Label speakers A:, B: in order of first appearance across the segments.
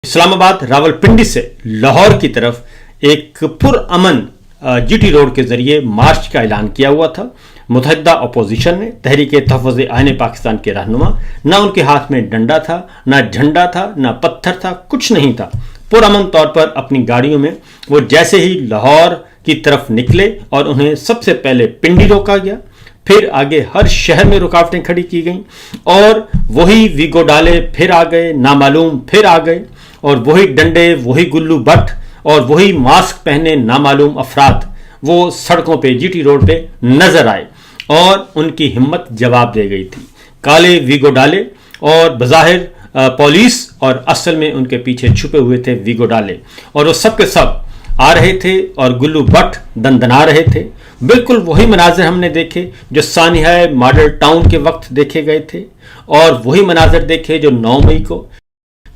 A: इस्लामाबाद रावलपिंडी से लाहौर की तरफ एक पुरअमन जीटी रोड के जरिए मार्च का ऐलान किया हुआ था। मुतहद्दा अपोजिशन ने, तहरीक तहफ़्फ़ुज़ आइन पाकिस्तान के रहनुमा, ना उनके हाथ में डंडा था, ना झंडा था, ना पत्थर था, कुछ नहीं था। पुरअमन तौर पर अपनी गाड़ियों में वो जैसे ही लाहौर की तरफ निकले और उन्हें सबसे पहले पिंडी रोका गया, फिर आगे हर शहर में रुकावटें खड़ी की गईं और वही वीगो डाले फिर आ गए, नामालूम फिर आ गए, और वही डंडे, वही गुल्लू बट और वही मास्क पहने नामालूम अफराद वो सड़कों पे जीटी रोड पे नजर आए और उनकी हिम्मत जवाब दे गई थी। काले वीगो डाले और बज़ाहिर पुलिस और असल में उनके पीछे छुपे हुए थे वीगो डाले, और वो सब के सब आ रहे थे और गुल्लू बट दंदना रहे थे। बिल्कुल वही मनाजिर हमने देखे जो सानिया मॉडल टाउन के वक्त देखे गए थे, और वही मनाजिर देखे जो 9 मई को,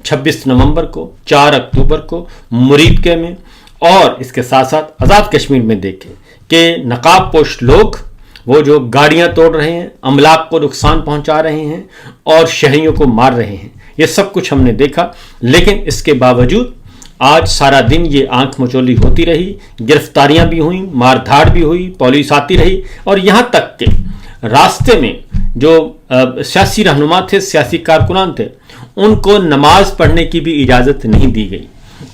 A: 26 नवंबर को, 4 अक्टूबर को मुरीदके में और इसके साथ साथ आज़ाद कश्मीर में देखे कि नकाब पोश लोग वो जो गाड़ियां तोड़ रहे हैं, अमलाक को नुकसान पहुंचा रहे हैं और शहरियों को मार रहे हैं। ये सब कुछ हमने देखा, लेकिन इसके बावजूद आज सारा दिन ये आंख मचोली होती रही, गिरफ्तारियां भी हुई, मारधाड़ भी हुई, पुलिस आती रही, और यहाँ तक कि रास्ते में जो सियासी रहनुमा थे, सियासी कारकुनान थे, उनको नमाज पढ़ने की भी इजाज़त नहीं दी गई।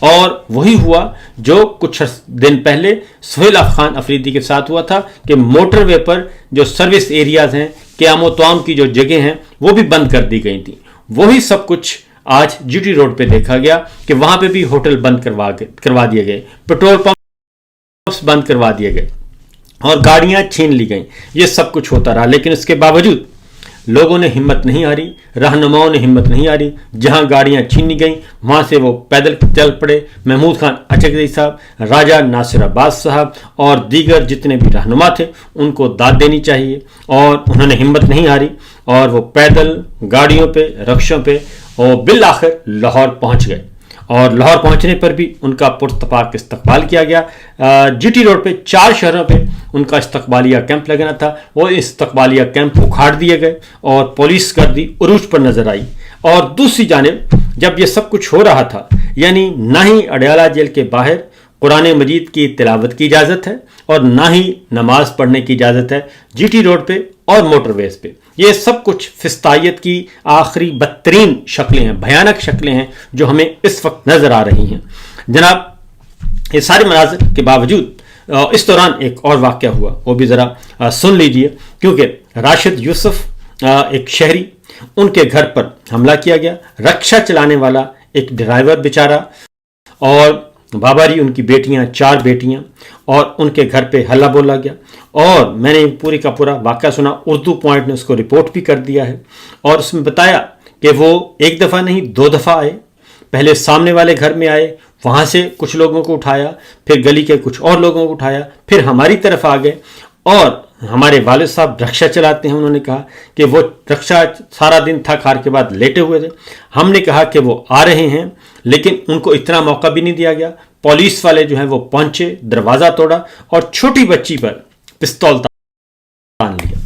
A: और वही हुआ जो कुछ दिन पहले सुहेल खान अफरीदी के साथ हुआ था कि मोटरवे पर जो सर्विस एरियाज हैं, क़याम तवाम की जो जगह हैं, वो भी बंद कर दी गई थी। वही सब कुछ आज जीटी रोड पे देखा गया कि वहां पे भी होटल बंद करवा दिए गए, पेट्रोल पंप्स बंद करवा दिए गए और गाड़ियां छीन ली गई। ये सब कुछ होता रहा, लेकिन इसके बावजूद लोगों ने हिम्मत नहीं हारी, रहनुमाओं ने हिम्मत नहीं हारी। जहां गाड़ियां छीनी गई वहां से वो पैदल चल पड़े। महमूद खान अचकज़ई साहब, राजा नासिर अब्बास साहब और दीगर जितने भी रहनुमा थे उनको दाद देनी चाहिए, और उन्होंने हिम्मत नहीं हारी और वो पैदल गाड़ियों पे, रक्षों पे और बिल आखिर लाहौर पहुंच गए। और लाहौर पहुंचने पर भी उनका पुरतपाक इस्तकबाल किया गया। जीटी रोड पे 4 शहरों पे उनका इस्तकबालिया कैंप लगना था, वो इस्तकबालिया कैंप उखाड़ दिए गए और पुलिस गर्दी उरूज पर नजर आई। और दूसरी जानिब जब ये सब कुछ हो रहा था, यानी ना ही अडयाला जेल के बाहर कुरान मजीद की तिलावत की इजाज़त है और ना ही नमाज पढ़ने की इजाज़त है जीटी रोड पे और मोटरवेज पे। ये सब कुछ फिस्तायत की आखिरी बदतरीन शक्लें हैं, भयानक शक्लें हैं जो हमें इस वक्त नज़र आ रही हैं। जनाब, ये सारे मनाज़िर के बावजूद इस दौरान एक और वाक़या हुआ, वो भी ज़रा सुन लीजिए, क्योंकि राशिद यूसुफ एक शहरी, उनके घर पर हमला किया गया। रक्षा चलाने वाला एक ड्राइवर बेचारा और बाबारी उनकी बेटियां, 4 बेटियां, और उनके घर पे हल्ला बोला गया। और मैंने पूरी का पूरा वाक़या सुना, उर्दू पॉइंट ने उसको रिपोर्ट भी कर दिया है, और उसमें बताया कि वो एक दफ़ा नहीं 2 दफ़ा आए। पहले सामने वाले घर में आए, वहाँ से कुछ लोगों को उठाया, फिर गली के कुछ और लोगों को उठाया, फिर हमारी तरफ आ गए। और हमारे वालिद साहब रक्षा चलाते हैं, उन्होंने कहा कि वो रक्षा सारा दिन थक हार के बाद लेटे हुए थे। हमने कहा कि वो आ रहे हैं, लेकिन उनको इतना मौका भी नहीं दिया गया। पुलिस वाले जो हैं वो पहुंचे, दरवाज़ा तोड़ा और छोटी बच्ची पर पिस्तौल तान लिया।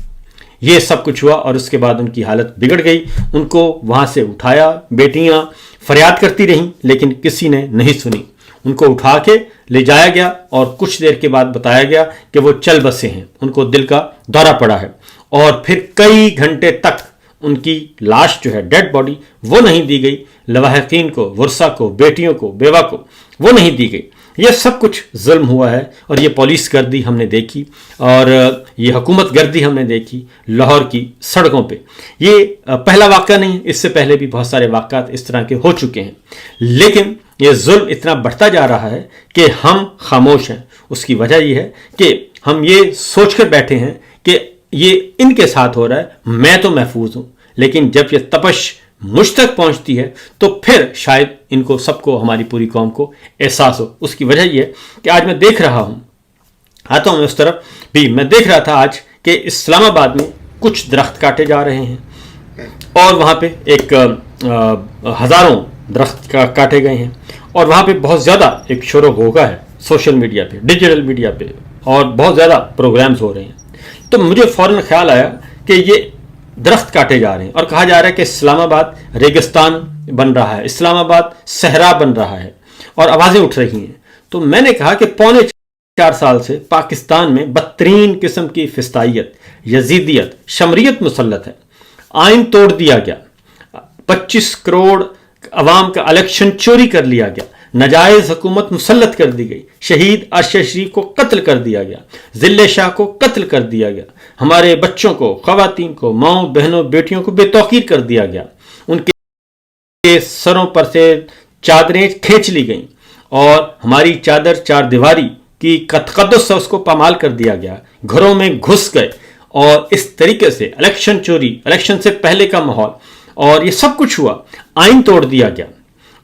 A: ये सब कुछ हुआ और उसके बाद उनकी हालत बिगड़ गई। उनको वहाँ से उठाया, बेटियाँ फरियाद करती रहीं, लेकिन किसी ने नहीं सुनी। उनको उठा के ले जाया गया और कुछ देर के बाद बताया गया कि वो चल बसे हैं, उनको दिल का दौरा पड़ा है। और फिर कई घंटे तक उनकी लाश जो है, डेड बॉडी, वो नहीं दी गई लवाहिकीन को, वर्सा को, बेटियों को, बेवा को, वो नहीं दी गई। ये सब कुछ जुल्म हुआ है और ये पुलिस गर्दी हमने देखी और ये हुकूमत गर्दी हमने देखी लाहौर की सड़कों पे। ये पहला वाक़या नहीं, इससे पहले भी बहुत सारे वाक़यात इस तरह के हो चुके हैं, लेकिन ये जुल्म इतना बढ़ता जा रहा है कि हम खामोश हैं। उसकी वजह यह है कि हम ये सोच कर बैठे हैं कि ये इनके साथ हो रहा है, मैं तो महफूज हूँ, लेकिन जब ये तपश मुझ तक पहुंचती है तो फिर शायद इनको सबको, हमारी पूरी कौम को एहसास हो। उसकी वजह यह है कि आज मैं देख रहा हूँ, आता हूँ मैं उस तरफ भी, मैं देख रहा था आज कि इस्लामाबाद में कुछ दरख्त काटे जा रहे हैं और वहाँ पे एक हज़ारों दरख्त काटे गए हैं और वहाँ पे बहुत ज़्यादा एक शोर होगा है सोशल मीडिया पे, डिजिटल मीडिया पे, और बहुत ज़्यादा प्रोग्राम्स हो रहे हैं। तो मुझे फ़ौरन ख्याल आया कि ये درخت کاٹے جا رہے ہیں اور کہا جا رہا ہے کہ اسلام آباد ریگستان بن رہا ہے، اسلام آباد صحرا بن رہا ہے اور آوازیں اٹھ رہی ہیں. تو میں نے کہا کہ 4.25 سال سے پاکستان میں بدترین قسم کی فسطائیت، یزیدیت، شمریت مسلط ہے. آئین توڑ دیا گیا، 25 کروڑ عوام کا الیکشن چوری کر لیا گیا، ناجائز حکومت مسلط کر دی گئی، شہید ارشد شریف کو قتل کر دیا گیا، ذل شاہ کو قتل کر دیا گیا، ہمارے بچوں کو، خواتین کو، ماؤں بہنوں بیٹیوں کو بے توقیر کر دیا گیا، ان کے سروں پر سے چادریں کھینچ لی گئیں اور ہماری چادر چار دیواری کی تقدس سے اس کو پامال کر دیا گیا، گھروں میں گھس گئے اور اس طریقے سے الیکشن چوری، الیکشن سے پہلے کا ماحول اور یہ سب کچھ ہوا. آئین توڑ دیا گیا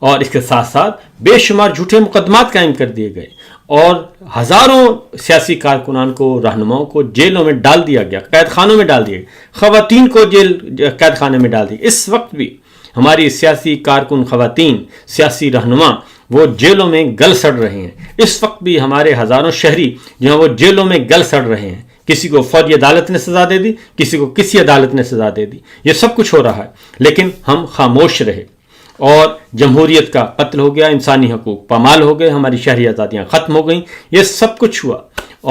A: اور اس کے ساتھ ساتھ بے شمار جھوٹے مقدمات قائم کر دیے گئے اور ہزاروں سیاسی کارکنان کو، رہنماؤں کو جیلوں میں ڈال دیا گیا، قید خانوں میں ڈال دیا گیا، خواتین کو قید خانے میں ڈال دیا. اس وقت بھی ہماری سیاسی کارکن خواتین، سیاسی رہنما وہ جیلوں میں گل سڑ رہے ہیں. اس وقت بھی ہمارے ہزاروں شہری جو ہیں وہ جیلوں میں گل سڑ رہے ہیں. کسی کو فوجی عدالت نے سزا دے دی، کسی کو کسی عدالت نے سزا دے دی. یہ سب کچھ ہو رہا ہے لیکن ہم خاموش رہے اور جمہوریت کا قتل ہو گیا، انسانی حقوق پامال ہو گئے، ہماری شہری آزادیاں ختم ہو گئیں. یہ سب کچھ ہوا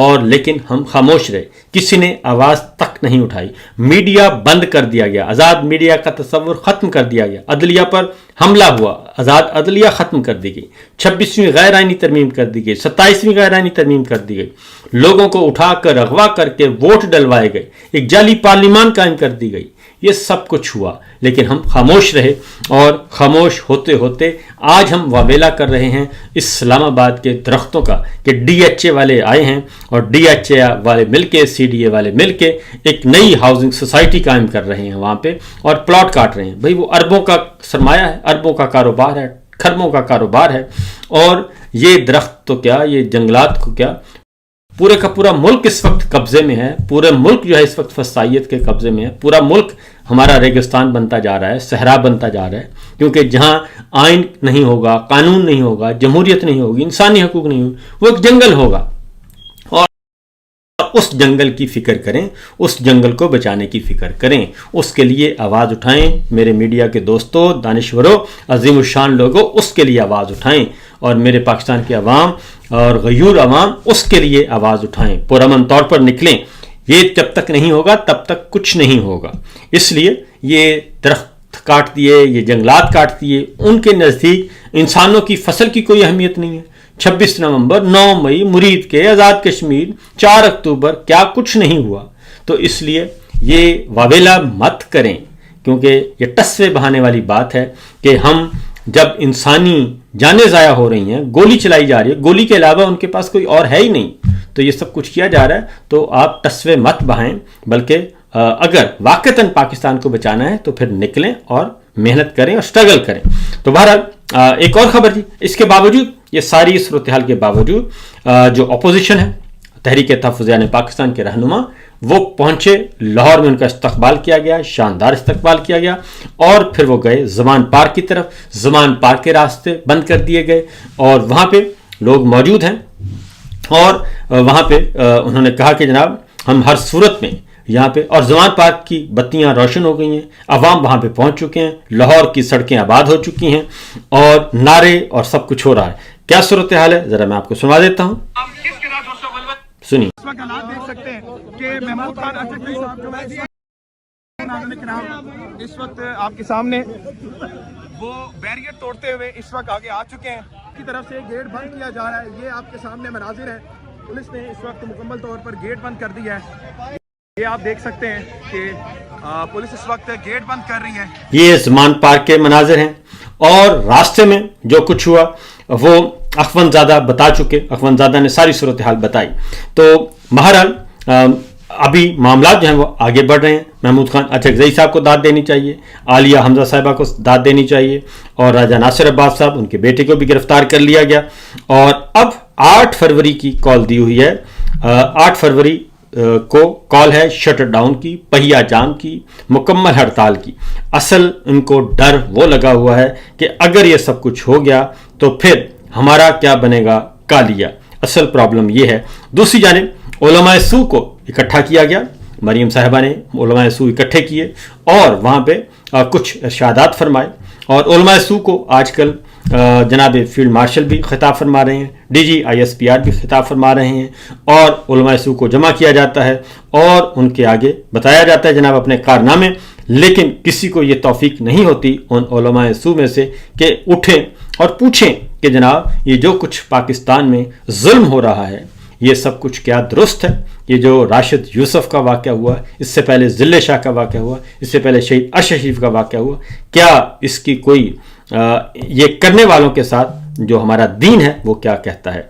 A: اور لیکن ہم خاموش رہے، کسی نے آواز تک نہیں اٹھائی. میڈیا بند کر دیا گیا، آزاد میڈیا کا تصور ختم کر دیا گیا، عدلیہ پر حملہ ہوا، آزاد عدلیہ ختم کر دی گئی، 26ویں غیر آئینی ترمیم کر دی گئی، 27ویں غیر آئینی ترمیم کر دی گئی، لوگوں کو اٹھا کر اغوا کر کے ووٹ ڈلوائے گئے، ایک جعلی پارلیمان قائم کر دی گئی. یہ سب کچھ ہوا لیکن ہم خاموش رہے اور خاموش ہوتے ہوتے آج ہم واویلا کر رہے ہیں اسلام آباد کے درختوں کا کہ ڈی ایچ اے والے آئے ہیں اور ڈی ایچ اے والے مل کے، سی ڈی اے والے مل کے ایک نئی ہاؤسنگ سوسائٹی قائم کر رہے ہیں وہاں پہ اور پلاٹ کاٹ رہے ہیں. بھئی وہ اربوں کا سرمایہ ہے، اربوں کا کاروبار ہے، کھربوں کا کاروبار ہے اور یہ درخت تو کیا، یہ جنگلات کو کیا، پورے کا پورا ملک اس وقت قبضے میں ہے. پورے ملک جو ہے اس وقت فسطائیت کے قبضے میں ہے. پورا ملک ہمارا ریگستان بنتا جا رہا ہے، صحرا بنتا جا رہا ہے کیونکہ جہاں آئین نہیں ہوگا، قانون نہیں ہوگا، جمہوریت نہیں ہوگی، انسانی حقوق نہیں ہوگی، وہ ایک جنگل ہوگا. اور اس جنگل کی فکر کریں، اس جنگل کو بچانے کی فکر کریں، اس کے لیے آواز اٹھائیں. میرے میڈیا کے دوستوں، دانشوروں، عظیم الشان لوگوں، اس کے لیے آواز اٹھائیں اور میرے پاکستان کے عوام اور غیور عوام اس کے لیے آواز اٹھائیں، پرامن طور پر نکلیں. یہ جب تک نہیں ہوگا تب تک کچھ نہیں ہوگا. اس لیے یہ درخت کاٹ دیے، یہ جنگلات کاٹ دیے، ان کے نزدیک انسانوں کی فصل کی کوئی اہمیت نہیں ہے. 26 نومبر، 9 مئی، مرید کے، آزاد کشمیر، 4 اکتوبر، کیا کچھ نہیں ہوا. تو اس لیے یہ واویلا مت کریں کیونکہ یہ ٹسوے بہانے والی بات ہے کہ ہم جب انسانی جانیں ضائع ہو رہی ہیں، گولی چلائی جا رہی ہے، گولی کے علاوہ ان کے پاس کوئی اور ہے ہی نہیں، تو یہ سب کچھ کیا جا رہا ہے. تو آپ ٹسوے مت بہائیں بلکہ اگر واقعتاً پاکستان کو بچانا ہے تو پھر نکلیں اور محنت کریں اور سٹرگل کریں. تو بہرحال ایک اور خبر تھی، اس کے باوجود، یہ ساری صورتحال کے باوجود جو اپوزیشن ہے، تحریک تحفظ پاکستان کے رہنما وہ پہنچے لاہور میں، ان کا استقبال کیا گیا، شاندار استقبال کیا گیا اور پھر وہ گئے زمان پارک کی طرف. زمان پارک کے راستے بند کر دیے گئے اور وہاں پہ لوگ موجود ہیں اور وہاں پہ انہوں نے کہا کہ جناب ہم ہر صورت میں یہاں پہ، اور زمان پارک کی بتیاں روشن ہو گئی ہیں، عوام وہاں پہ پہنچ چکے ہیں، لاہور کی سڑکیں آباد ہو چکی ہیں اور نعرے اور سب کچھ ہو رہا ہے. کیا صورتحال ہے ذرا میں آپ کو سنا دیتا ہوں، سنیے.
B: اس وقت حالات دیکھ سکتے ہیں کہ محمود خان اشرفی صاحب جو اس وقت آپ کے سامنے وہ بیریئر توڑتے ہوئے اس وقت آگے آ چکے ہیں. کی طرف سے گیٹ بند کیا جا رہا ہے، یہ آپ کے سامنے مناظر ہے. پولیس نے اس وقت مکمل طور پر گیٹ بند کر دیا ہے. یہ آپ دیکھ سکتے ہیں کہ پولیس اس وقت گیٹ بند کر رہی ہے. یہ
A: زمان پارک کے مناظر ہیں اور راستے میں جو کچھ ہوا وہ اخوان زادہ بتا چکے، اخوان زادہ نے ساری صورتحال بتائی. تو بہرحال ابھی معاملات جو ہیں وہ آگے بڑھ رہے ہیں. محمود خان اچھکزئی صاحب کو داد دینی چاہیے، عالیہ حمزہ صاحبہ کو داد دینی چاہیے اور راجہ ناصر عباس صاحب، ان کے بیٹے کو بھی گرفتار کر لیا گیا. اور اب 8 فروری کی کال دی ہوئی ہے، 8 فروری کو کال ہے شٹر ڈاؤن کی، پہیا جام کی، مکمل ہڑتال کی. اصل ان کو ڈر وہ لگا ہوا ہے کہ اگر یہ سب کچھ ہو گیا تو پھر ہمارا کیا بنے گا کالیا. اصل پرابلم یہ ہے. دوسری جانب علماء سو کو اکٹھا کیا گیا मरियम साहिबा ने उलमाए सू इकट्ठे किए और वहाँ पे कुछ इरशादात फरमाए। और उलमाए सू को आजकल जनाब फील्ड मार्शल भी खिताब फरमा रहे हैं, DG/ISPR भी खिताब फरमा रहे हैं, और उलमाए सू को जमा किया जाता है और उनके आगे बताया जाता है जनाब अपने कारनामे। लेकिन किसी को ये तौफीक नहीं होती उन उलमाए सू में से कि उठें और पूछें कि जनाब ये जो कुछ पाकिस्तान में जुल्म हो रहा है ये सब कुछ क्या दुरुस्त है? ये जो राशिद यूसुफ का वाक़या हुआ, इससे पहले ज़िले शाह का वाक़या हुआ, इससे पहले शहीद अशरफ शरीफ का वाक़या हुआ, क्या इसकी कोई ये करने वालों के साथ जो हमारा दीन है वो क्या कहता है?